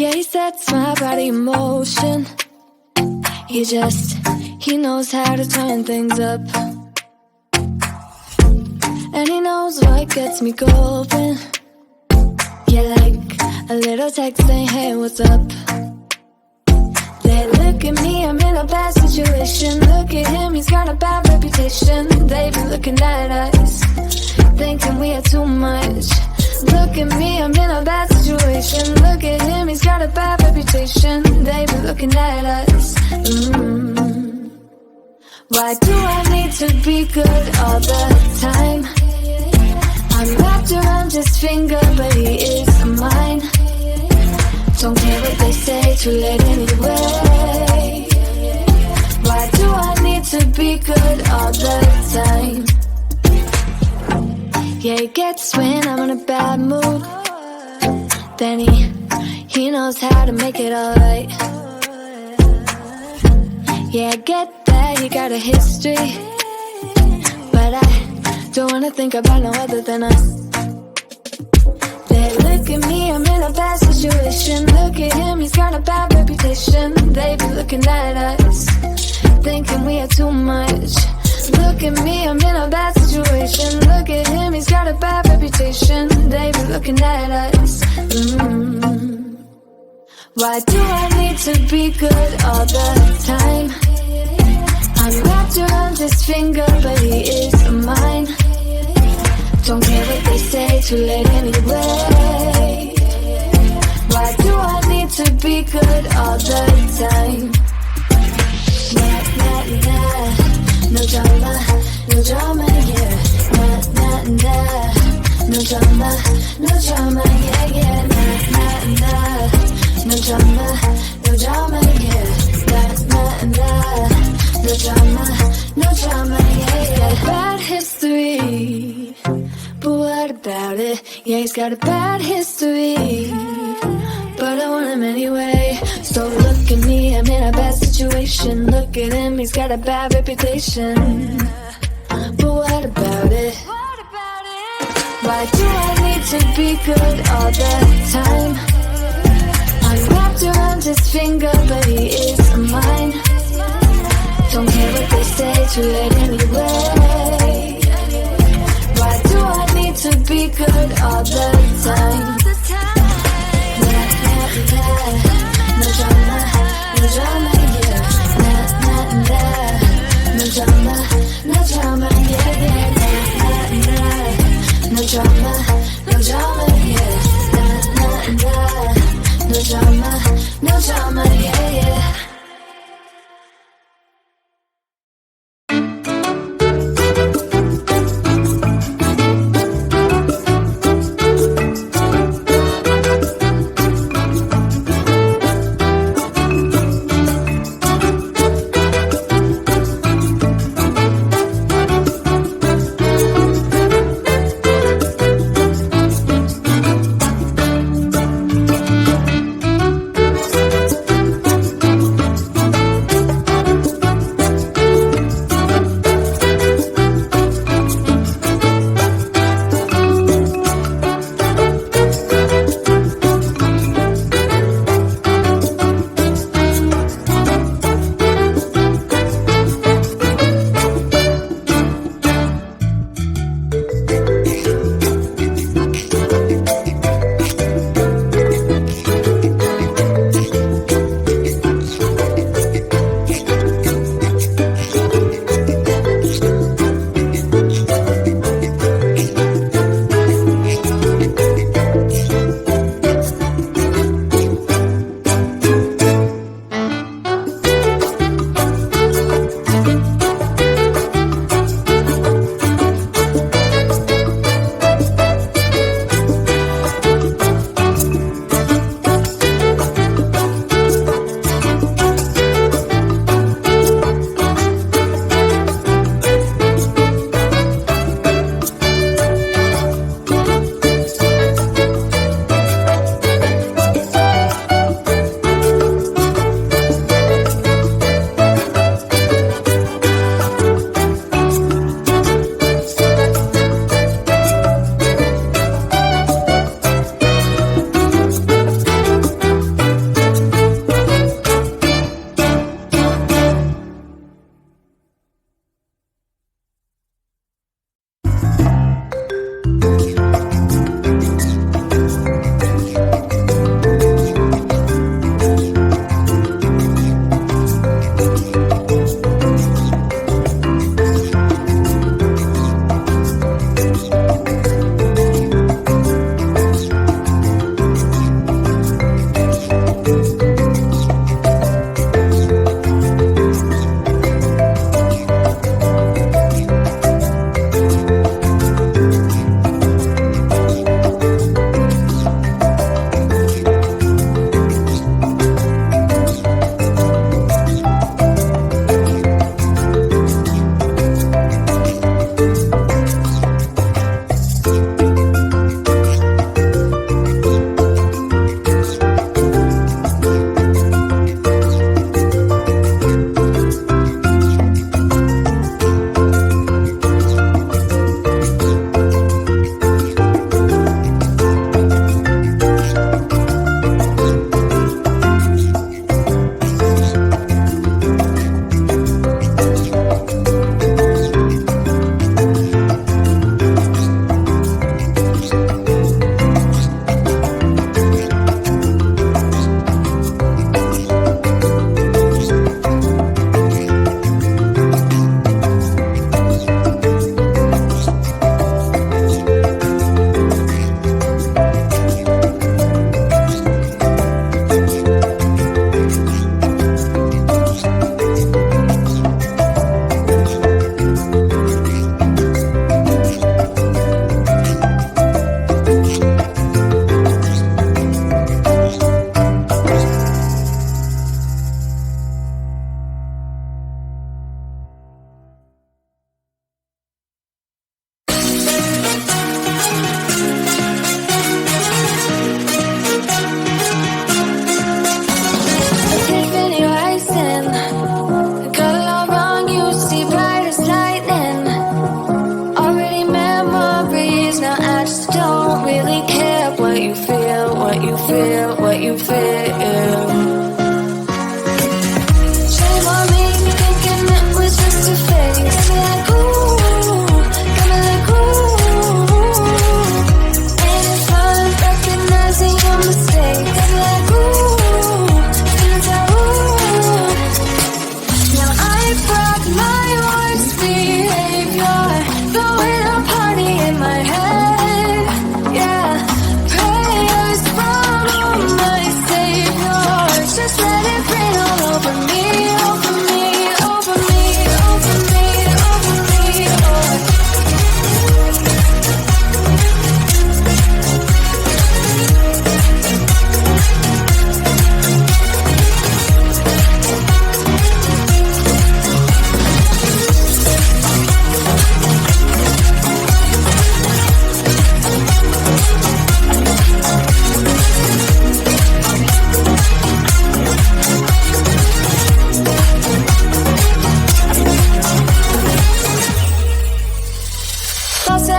Yeah, he sets my body in motion. He knows how to turn things up. And he knows what gets me going. Yeah, like a little text saying, hey, what's up? They look at me, I'm in a bad situation. Look at him, he's got a bad reputation. They be looking at us, thinking we are too much. Look at me, I'm in a bad situation. Look at him, he's got a bad reputation. They be looking at us. Why do I need to be good all the time? I'm wrapped around his finger, but he is mine. Don't care what they say, too late anyway. Why do I need to be good all the time? Yeah, he gets when I'm in a bad mood. Then he knows how to make it alright. Yeah, I get that he got a history, but I don't wanna think about no other than us. They look at me, I'm in a bad situation. Look at him, he's got a bad reputation. They be looking at us, thinking we are too much. Look at me, I'm in a bad situation. Look at him, he's got a bad reputation. They be looking at us. Why do I need to be good all the time? I'm wrapped around his finger, but he is mine. Don't care what they say, too late anyway. Why do I need to be good all the time? Nah, nah, nah. No drama, no drama, yeah. Nah, nah, nah. No drama, no drama, yeah, yeah. Nah, nah, nah. No drama, no drama, yeah. Nah, nah, nah. No drama, no drama, yeah, yeah. Bad history, but what about it? Yeah, he's got a bad history, but I want him anyway. So look at me, I'm in a bad situation. Look at him, he's got a bad reputation, but what about it? Why do I need to be good all the time? I'm wrapped around his finger, but he is mine. Don't care what they say, too late anyway. Why do I need to be good all the time? Nah, nah, nah. No drama, no drama, yeah. Nah, nah, nah. No drama, no drama, yeah, yeah. Nah, nah, nah. No drama, no drama, yeah. Nah, nah, nah. No drama, no drama, yeah, yeah.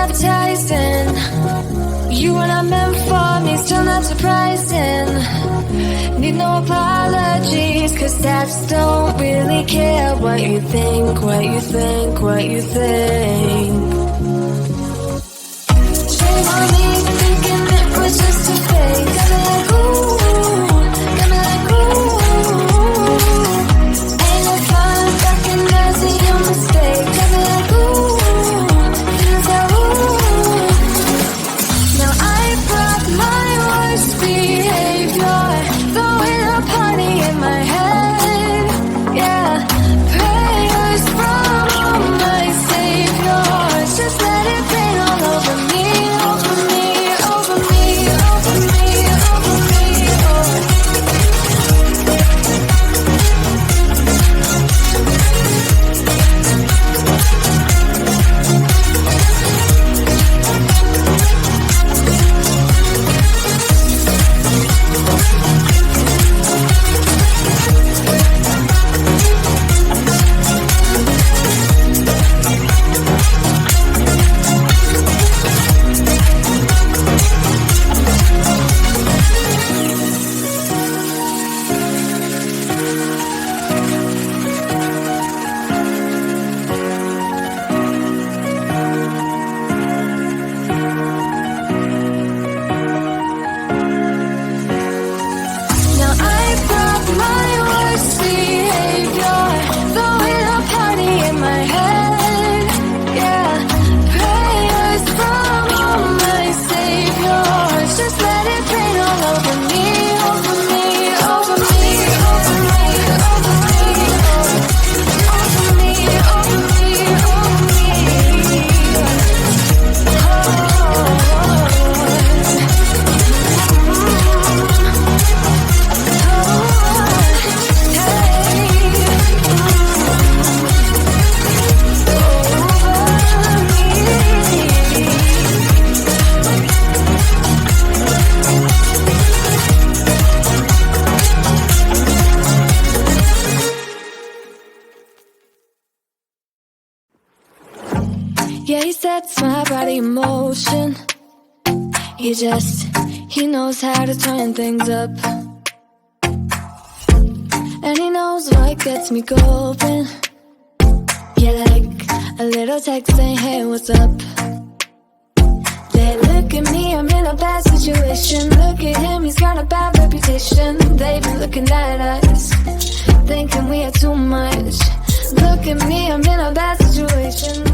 appetizing. You were not meant for me, still not surprising. Need no apologies, cause stats don't really care what you think, what you think, what you think. Shame on me, thinking it was just a fake. Got me like ooh, got me like ooh. Ain't no fun recognizing your mistake. Got me like ooh, feels like ooh. Now I brought my worst behavior, throwing a party in my head. Yeah, prayers from my saviors, just let it rain all over me, over me, over me, over me, over me, over me. Now I brought my worst behavior, throwing a party in my head. Yeah, prayers from my saviors, just let it rain all over me, over me, over me, over me, over me, over me, over me, over me. Yeah, he sets my body in motion. He knows how to turn things up. And he knows what gets me going. Yeah, like a little text saying, hey, what's up? They look at me, I'm in a bad situation. Look at him, he's got a bad reputation. They've been looking at us, thinking we had too much. Look at me, I'm in a bad situation.